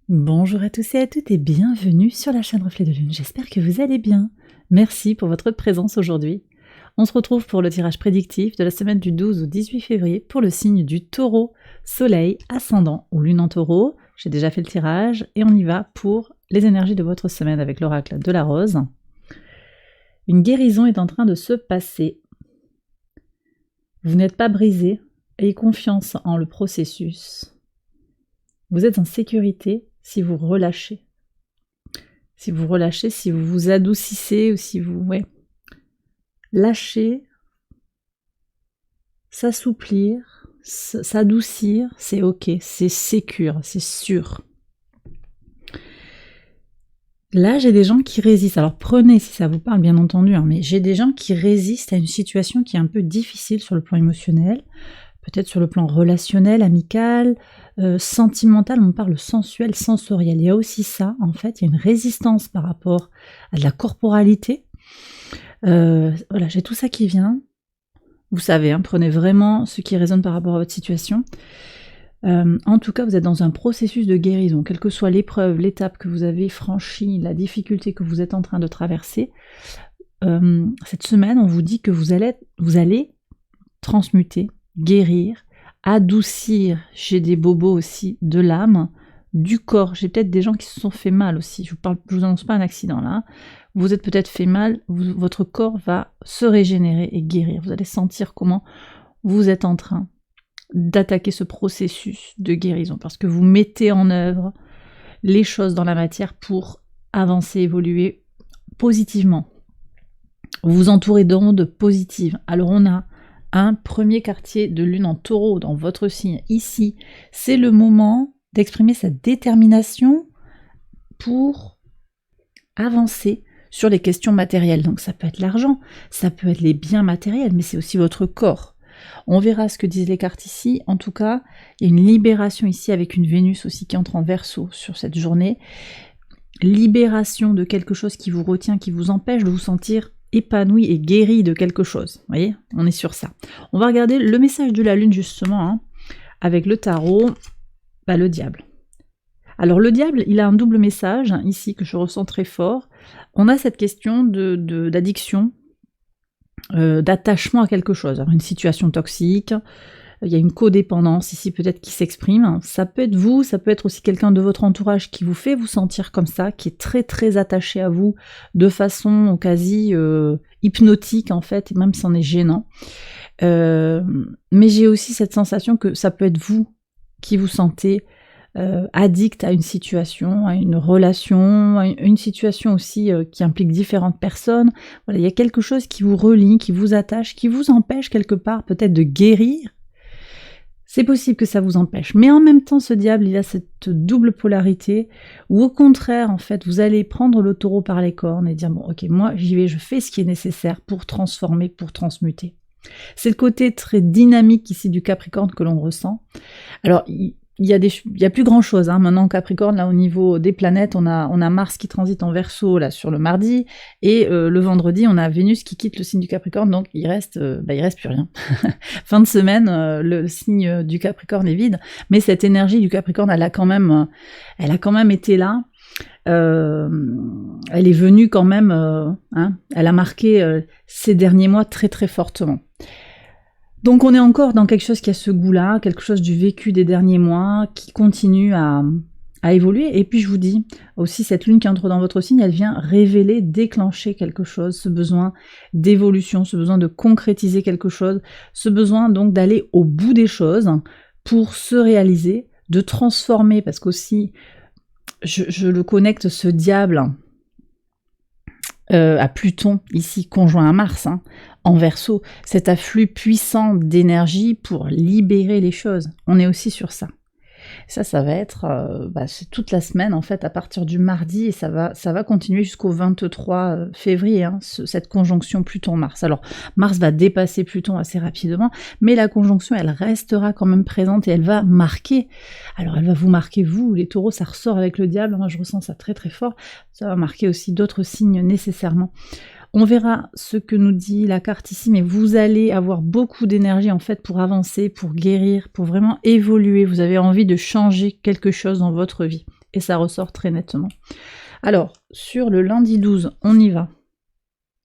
Bonjour à tous et à toutes et bienvenue sur la chaîne Reflet de Lune. J'espère que vous allez bien. Merci pour votre présence aujourd'hui. On se retrouve pour le tirage prédictif de la semaine du 12 au 18 février pour le signe du Taureau, Soleil, Ascendant ou Lune en Taureau. J'ai déjà fait le tirage et on y va pour les énergies de votre semaine avec l'oracle de la Rose. Une guérison est en train de se passer. Vous n'êtes pas brisé, ayez confiance en le processus. Vous êtes en sécurité si vous relâchez. Si vous relâchez, si vous vous adoucissez ou si vous... Lâcher, s'assouplir, s'adoucir, c'est ok, c'est sécure, c'est sûr. Là, j'ai des gens qui résistent. Alors prenez si ça vous parle, bien entendu, mais j'ai des gens qui résistent à une situation qui est un peu difficile sur le plan émotionnel, peut-être sur le plan relationnel, amical, sentimental, on parle sensuel, sensoriel. Il y a aussi ça, en fait, il y a une résistance par rapport à de la corporalité. Voilà, j'ai tout ça qui vient. Vous savez, prenez vraiment ce qui résonne par rapport à votre situation. En tout cas, vous êtes dans un processus de guérison, quelle que soit l'épreuve, l'étape que vous avez franchie, la difficulté que vous êtes en train de traverser. Cette semaine, on vous dit que vous allez transmuter, guérir, adoucir, j'ai des bobos aussi, de l'âme, du corps. J'ai peut-être des gens qui se sont fait mal aussi. Je vous annonce pas un accident là. Vous êtes peut-être fait mal, votre corps va se régénérer et guérir. Vous allez sentir comment vous êtes en train d'attaquer ce processus de guérison parce que vous mettez en œuvre les choses dans la matière pour avancer, évoluer positivement. Vous vous entourez d'ondes positives. Alors on a un premier quartier de lune en taureau dans votre signe. Ici, c'est le moment d'exprimer sa détermination pour avancer sur les questions matérielles. Donc ça peut être l'argent, ça peut être les biens matériels, mais c'est aussi votre corps. On verra ce que disent les cartes ici. En tout cas, il y a une libération ici avec une Vénus aussi qui entre en Verseau sur cette journée. Libération de quelque chose qui vous retient, qui vous empêche de vous sentir épanoui et guéri de quelque chose. Vous voyez, on est sur ça. On va regarder le message de la lune justement, avec le tarot, le diable. Alors le diable, il a un double message ici que je ressens très fort. On a cette question d'addiction, d'attachement à quelque chose. Alors, une situation toxique, il y a une codépendance ici peut-être qui s'exprime. Ça peut être vous, ça peut être aussi quelqu'un de votre entourage qui vous fait vous sentir comme ça, qui est très très attaché à vous de façon quasi hypnotique en fait, et même c'en est gênant. Mais j'ai aussi cette sensation que ça peut être vous qui vous sentez addict à une situation, à une relation, à une situation aussi qui implique différentes personnes. Voilà, il y a quelque chose qui vous relie, qui vous attache, qui vous empêche quelque part peut-être de guérir. C'est possible que ça vous empêche. Mais en même temps, ce diable, il a cette double polarité où au contraire, en fait, vous allez prendre le taureau par les cornes et dire, bon, ok, moi, j'y vais, je fais ce qui est nécessaire pour transformer, pour transmuter. C'est le côté très dynamique ici du Capricorne que l'on ressent. Alors, il y a plus grand chose maintenant en Capricorne, là au niveau des planètes, on a Mars qui transite en Verseau là sur le mardi, et le vendredi on a Vénus qui quitte le signe du Capricorne, donc il reste plus rien. Fin de semaine, le signe du Capricorne est vide, mais cette énergie du Capricorne, elle a quand même été là. Elle est venue quand même, elle a marqué ces derniers mois très très fortement. Donc on est encore dans quelque chose qui a ce goût-là, quelque chose du vécu des derniers mois, qui continue à évoluer. Et puis je vous dis, aussi cette lune qui entre dans votre signe, elle vient révéler, déclencher quelque chose, ce besoin d'évolution, ce besoin de concrétiser quelque chose, ce besoin donc d'aller au bout des choses pour se réaliser, de transformer, parce qu'aussi, je le connecte, ce diable, à Pluton, ici conjoint à Mars, en Verseau, cet afflux puissant d'énergie pour libérer les choses. On est aussi sur ça. Ça va être c'est toute la semaine en fait, à partir du mardi, et ça va continuer jusqu'au 23 février, cette conjonction Pluton-Mars. Alors Mars va dépasser Pluton assez rapidement, mais la conjonction elle restera quand même présente et elle va marquer. Alors elle va vous marquer vous, les taureaux, ça ressort avec le diable, moi je ressens ça très très fort, ça va marquer aussi d'autres signes nécessairement. On verra ce que nous dit la carte ici, mais vous allez avoir beaucoup d'énergie en fait pour avancer, pour guérir, pour vraiment évoluer. Vous avez envie de changer quelque chose dans votre vie. et ça ressort très nettement. Alors, sur le lundi 12, on y va.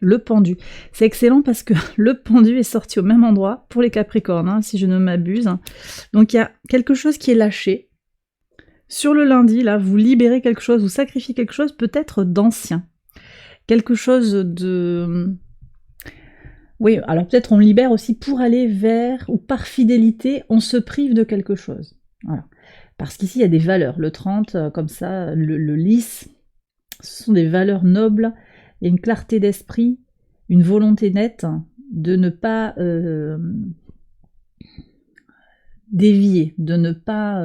Le pendu. C'est excellent parce que le pendu est sorti au même endroit pour les Capricornes, hein, si je ne m'abuse. Donc il y a quelque chose qui est lâché. Sur le lundi, là, vous libérez quelque chose, vous sacrifiez quelque chose peut-être d'ancien. Quelque chose de... Oui, alors peut-être on libère aussi pour aller vers, ou par fidélité, on se prive de quelque chose. Voilà. Parce qu'ici, il y a des valeurs. Le 30, comme ça, le lys, ce sont des valeurs nobles. Il y a une clarté d'esprit, une volonté nette de ne pas dévier, de ne pas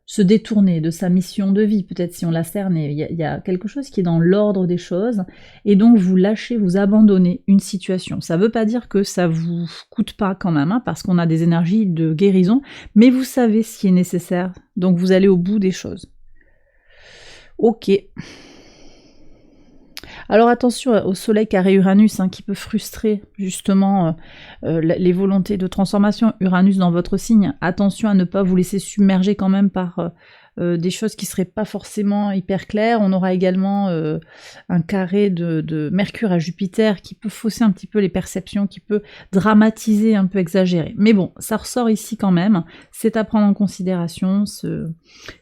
se détourner de sa mission de vie, peut-être si on l'a cerné. Il y a quelque chose qui est dans l'ordre des choses, et donc vous lâchez, vous abandonnez une situation. Ça ne veut pas dire que ça vous coûte pas quand même, hein, parce qu'on a des énergies de guérison, mais vous savez ce qui est nécessaire, donc vous allez au bout des choses. Ok. Alors attention au soleil carré Uranus, hein, qui peut frustrer justement les volontés de transformation. Uranus dans votre signe, attention à ne pas vous laisser submerger quand même par des choses qui seraient pas forcément hyper claires. On aura également un carré de Mercure à Jupiter qui peut fausser un petit peu les perceptions, qui peut dramatiser, un peu exagérer. Mais bon, ça ressort ici quand même. C'est à prendre en considération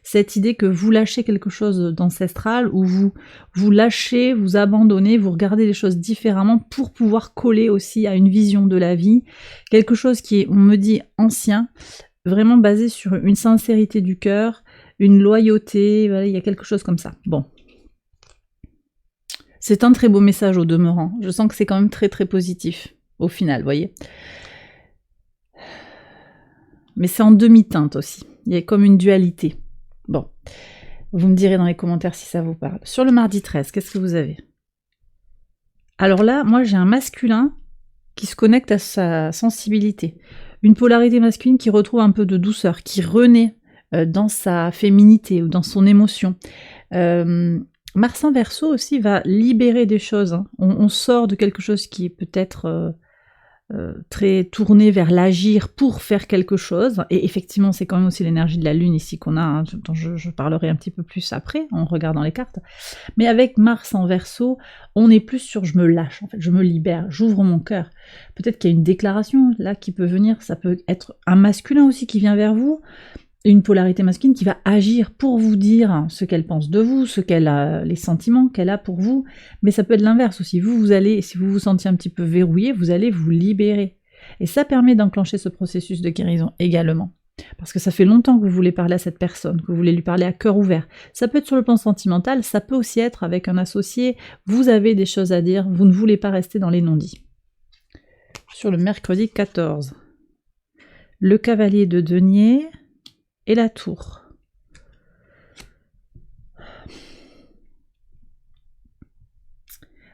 cette idée que vous lâchez quelque chose d'ancestral, ou vous lâchez, vous abandonnez, vous regardez les choses différemment pour pouvoir coller aussi à une vision de la vie. Quelque chose qui est, on me dit, ancien, vraiment basé sur une sincérité du cœur, une loyauté, voilà, il y a quelque chose comme ça. Bon. C'est un très beau message au demeurant. Je sens que c'est quand même très très positif, au final, vous voyez. Mais c'est en demi-teinte aussi. Il y a comme une dualité. Bon. Vous me direz dans les commentaires si ça vous parle. Sur le mardi 13, qu'est-ce que vous avez? Alors là, moi j'ai un masculin qui se connecte à sa sensibilité. Une polarité masculine qui retrouve un peu de douceur, qui renaît dans sa féminité ou dans son émotion. Mars en Verseau aussi va libérer des choses. Hein. On sort de quelque chose qui est peut-être très tourné vers l'agir pour faire quelque chose. Et effectivement, c'est quand même aussi l'énergie de la Lune ici qu'on a, hein, dont je parlerai un petit peu plus après, en regardant les cartes. Mais avec Mars en Verseau, on est plus sur je me lâche, en fait, je me libère, j'ouvre mon cœur. Peut-être qu'il y a une déclaration là qui peut venir, ça peut être un masculin aussi qui vient vers vous, une polarité masculine qui va agir pour vous dire ce qu'elle pense de vous, les sentiments qu'elle a pour vous, mais ça peut être l'inverse aussi. Vous allez, si vous vous sentiez un petit peu verrouillé, vous allez vous libérer. Et ça permet d'enclencher ce processus de guérison également. Parce que ça fait longtemps que vous voulez parler à cette personne, que vous voulez lui parler à cœur ouvert. Ça peut être sur le plan sentimental, ça peut aussi être avec un associé, vous avez des choses à dire, vous ne voulez pas rester dans les non-dits. Sur le mercredi 14, le cavalier de denier et la tour.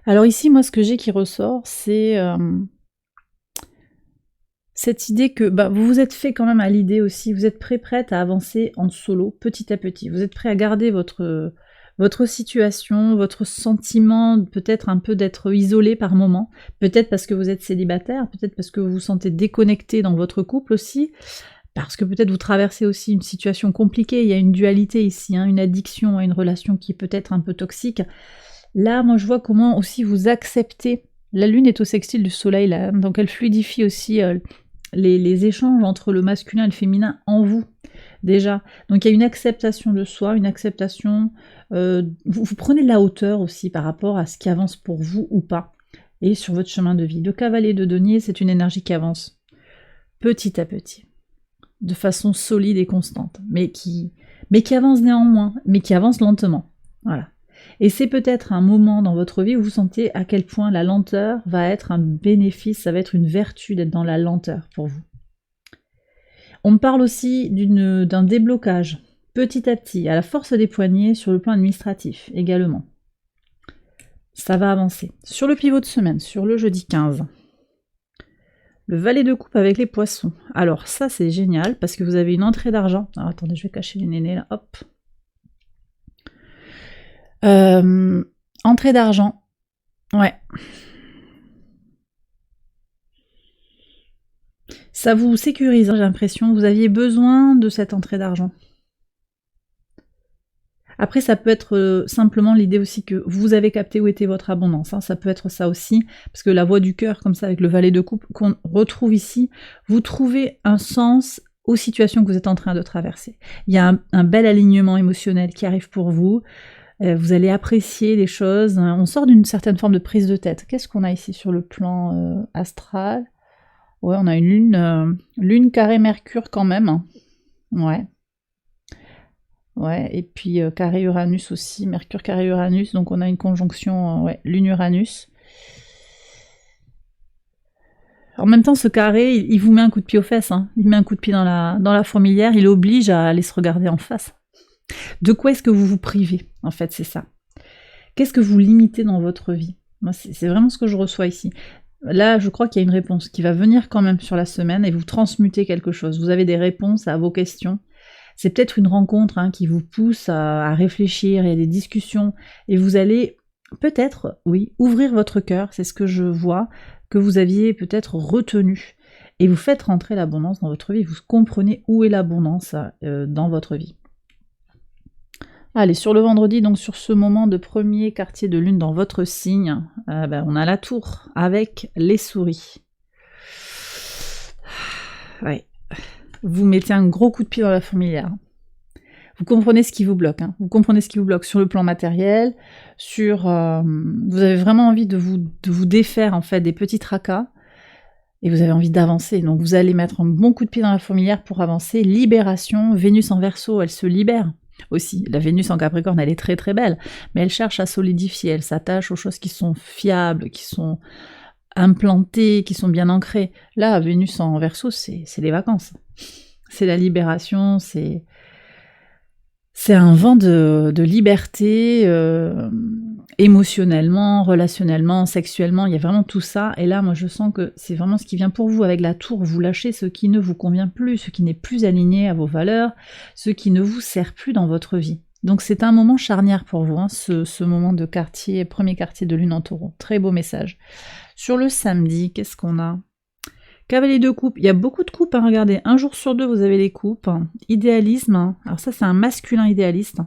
Alors ici, moi, ce que j'ai qui ressort, c'est cette idée que vous vous êtes fait quand même à l'idée aussi, vous êtes prête à avancer en solo, petit à petit. Vous êtes prêt à garder votre situation, votre sentiment peut-être un peu d'être isolé par moment, peut-être parce que vous êtes célibataire, peut-être parce que vous vous sentez déconnecté dans votre couple aussi, parce que peut-être vous traversez aussi une situation compliquée, il y a une dualité ici, hein, une addiction à une relation qui est peut-être un peu toxique. Là, moi je vois comment aussi vous acceptez, la lune est au sextile du soleil, là, donc elle fluidifie aussi les échanges entre le masculin et le féminin en vous, déjà. Donc il y a une acceptation de soi, une acceptation, vous prenez de la hauteur aussi par rapport à ce qui avance pour vous ou pas, et sur votre chemin de vie. Le cavalier de denier, c'est une énergie qui avance petit à petit, de façon solide et constante, mais qui avance néanmoins, mais qui avance lentement. Voilà. Et c'est peut-être un moment dans votre vie où vous sentez à quel point la lenteur va être un bénéfice, ça va être une vertu d'être dans la lenteur pour vous. On me parle aussi d'un déblocage, petit à petit, à la force des poignets sur le plan administratif également. Ça va avancer. Sur le pivot de semaine, sur le jeudi 15, le valet de coupe avec les poissons. Alors ça c'est génial parce que vous avez une entrée d'argent. Alors attendez, je vais cacher les nénés là, hop. Entrée d'argent. Ouais. Ça vous sécurise, hein, j'ai l'impression. Vous aviez besoin de cette entrée d'argent. Après, ça peut être simplement l'idée aussi que vous avez capté où était votre abondance. Hein. Ça peut être ça aussi, parce que la voix du cœur, comme ça, avec le valet de coupe qu'on retrouve ici, vous trouvez un sens aux situations que vous êtes en train de traverser. Il y a un bel alignement émotionnel qui arrive pour vous. Vous allez apprécier les choses. On sort d'une certaine forme de prise de tête. Qu'est-ce qu'on a ici sur le plan astral? Ouais, on a une lune carré Mercure quand même. Ouais. Ouais, et puis carré Uranus aussi, Mercure carré Uranus, donc on a une conjonction, ouais, Lune-Uranus. En même temps, ce carré, il vous met un coup de pied aux fesses, hein. Il met un coup de pied dans la fourmilière, il oblige à aller se regarder en face. De quoi est-ce que vous vous privez? En fait, c'est ça. Qu'est-ce que vous limitez dans votre vie? Moi, c'est vraiment ce que je reçois ici. Là, je crois qu'il y a une réponse qui va venir quand même sur la semaine et vous transmutez quelque chose. Vous avez des réponses à vos questions. C'est peut-être une rencontre qui vous pousse à réfléchir, il y a des discussions, et vous allez peut-être, oui, ouvrir votre cœur, c'est ce que je vois, que vous aviez peut-être retenu, et vous faites rentrer l'abondance dans votre vie, vous comprenez où est l'abondance dans votre vie. Allez, sur le vendredi, donc sur ce moment de premier quartier de lune dans votre signe, on a la tour avec les souris. Ouais. Vous mettez un gros coup de pied dans la fourmilière. Vous comprenez ce qui vous bloque. Hein. Vous comprenez ce qui vous bloque sur le plan matériel, sur... vous avez vraiment envie de vous défaire en fait des petits tracas, et vous avez envie d'avancer. Donc vous allez mettre un bon coup de pied dans la fourmilière pour avancer. Libération, Vénus en Verseau, elle se libère aussi. La Vénus en Capricorne, elle est très très belle, mais elle cherche à solidifier, elle s'attache aux choses qui sont fiables, qui sont implantées, qui sont bien ancrées. Là, Vénus en Verseau, c'est les vacances. C'est la libération, c'est un vent de liberté, émotionnellement, relationnellement, sexuellement, il y a vraiment tout ça. Et là, moi, je sens que c'est vraiment ce qui vient pour vous avec la tour. Vous lâchez ce qui ne vous convient plus, ce qui n'est plus aligné à vos valeurs, ce qui ne vous sert plus dans votre vie. Donc c'est un moment charnière pour vous, ce moment de premier quartier de lune en taureau. Très beau message. Sur le samedi, qu'est-ce qu'on a? Cavalier de coupe, il y a beaucoup de coupes, regardez, un jour sur deux vous avez les coupes. Idéalisme, alors ça c'est un masculin idéaliste.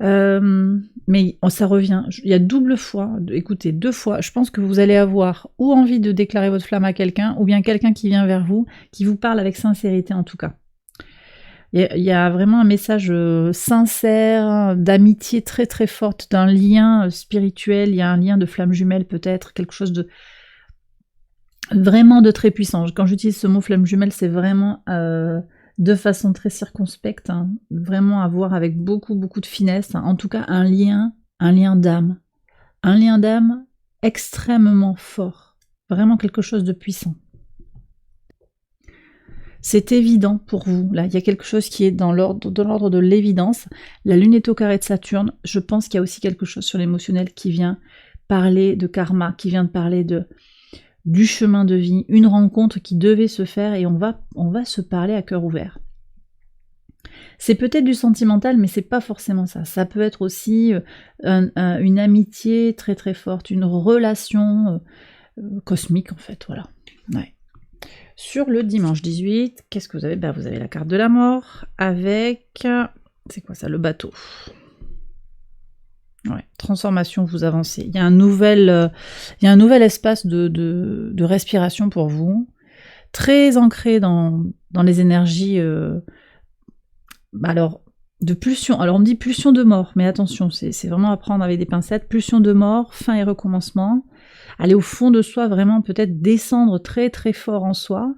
Mais ça revient, il y a double fois, écoutez, 2 fois, je pense que vous allez avoir ou envie de déclarer votre flamme à quelqu'un, ou bien quelqu'un qui vient vers vous, qui vous parle avec sincérité en tout cas. Il y a vraiment un message sincère, d'amitié très très forte, d'un lien spirituel, il y a un lien de flamme jumelle peut-être, quelque chose de vraiment de très puissant. Quand j'utilise ce mot flamme jumelle, c'est vraiment de façon très circonspecte, vraiment à voir avec beaucoup beaucoup de finesse, en tout cas un lien d'âme. Un lien d'âme extrêmement fort, vraiment quelque chose de puissant. C'est évident pour vous, là, il y a quelque chose qui est dans l'ordre de l'évidence. La lune est au carré de Saturne, je pense qu'il y a aussi quelque chose sur l'émotionnel qui vient parler de karma, qui vient de parler du chemin de vie, une rencontre qui devait se faire et on va se parler à cœur ouvert. C'est peut-être du sentimental, mais c'est pas forcément ça. Ça peut être aussi une amitié très très forte, une relation cosmique en fait, voilà. Ouais. Sur le dimanche 18, qu'est-ce que vous avez? Vous avez la carte de la mort avec... C'est quoi ça? Le bateau. Ouais, transformation, vous avancez. Il y a un nouvel espace de respiration pour vous, très ancré dans les énergies, alors, de pulsion. Alors, on me dit pulsion de mort, mais attention, c'est vraiment à prendre avec des pincettes. Pulsion de mort, fin et recommencement. Aller au fond de soi, vraiment peut-être descendre très très fort en soi.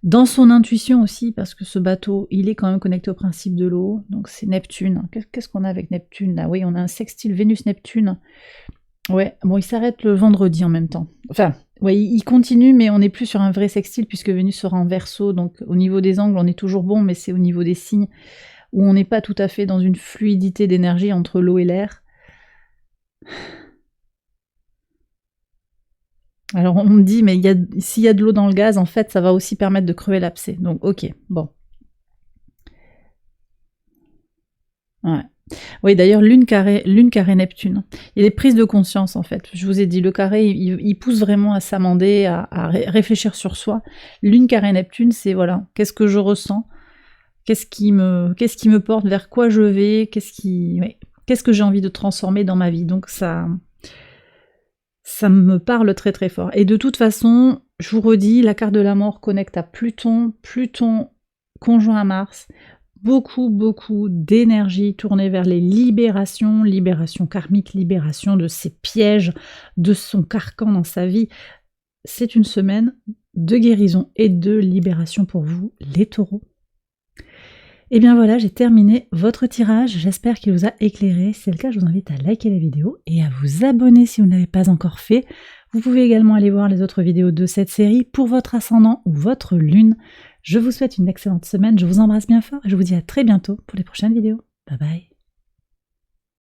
Dans son intuition aussi, parce que ce bateau, il est quand même connecté au principe de l'eau, donc c'est Neptune. Qu'est-ce qu'on a avec Neptune là? Oui, on a un sextile Vénus-Neptune. Ouais, bon, il s'arrête le vendredi en même temps. Enfin, ouais, il continue, mais on n'est plus sur un vrai sextile, puisque Vénus sera en Verseau, donc au niveau des angles, on est toujours bon, mais c'est au niveau des signes, où on n'est pas tout à fait dans une fluidité d'énergie entre l'eau et l'air. Alors on me dit, mais s'il y a de l'eau dans le gaz, en fait, ça va aussi permettre de crever l'abcès. Donc ok, bon. Ouais. Oui, d'ailleurs, lune carré Neptune. Il y a des prises de conscience, en fait. Je vous ai dit, le carré, il pousse vraiment à s'amender, à réfléchir sur soi. Lune carré Neptune, c'est, voilà, qu'est-ce que je ressens? qu'est-ce qui me porte, vers quoi je vais, qu'est-ce que j'ai envie de transformer dans ma vie. Donc ça me parle très très fort. Et de toute façon, je vous redis, la carte de la mort connecte à Pluton, Pluton conjoint à Mars, beaucoup d'énergie tournée vers les libérations, libération karmique, libération de ses pièges, de son carcan dans sa vie. C'est une semaine de guérison et de libération pour vous, les taureaux. Et bien voilà, j'ai terminé votre tirage, j'espère qu'il vous a éclairé. Si c'est le cas, je vous invite à liker la vidéo et à vous abonner si vous ne l'avez pas encore fait. Vous pouvez également aller voir les autres vidéos de cette série pour votre ascendant ou votre lune. Je vous souhaite une excellente semaine, je vous embrasse bien fort et je vous dis à très bientôt pour les prochaines vidéos. Bye bye.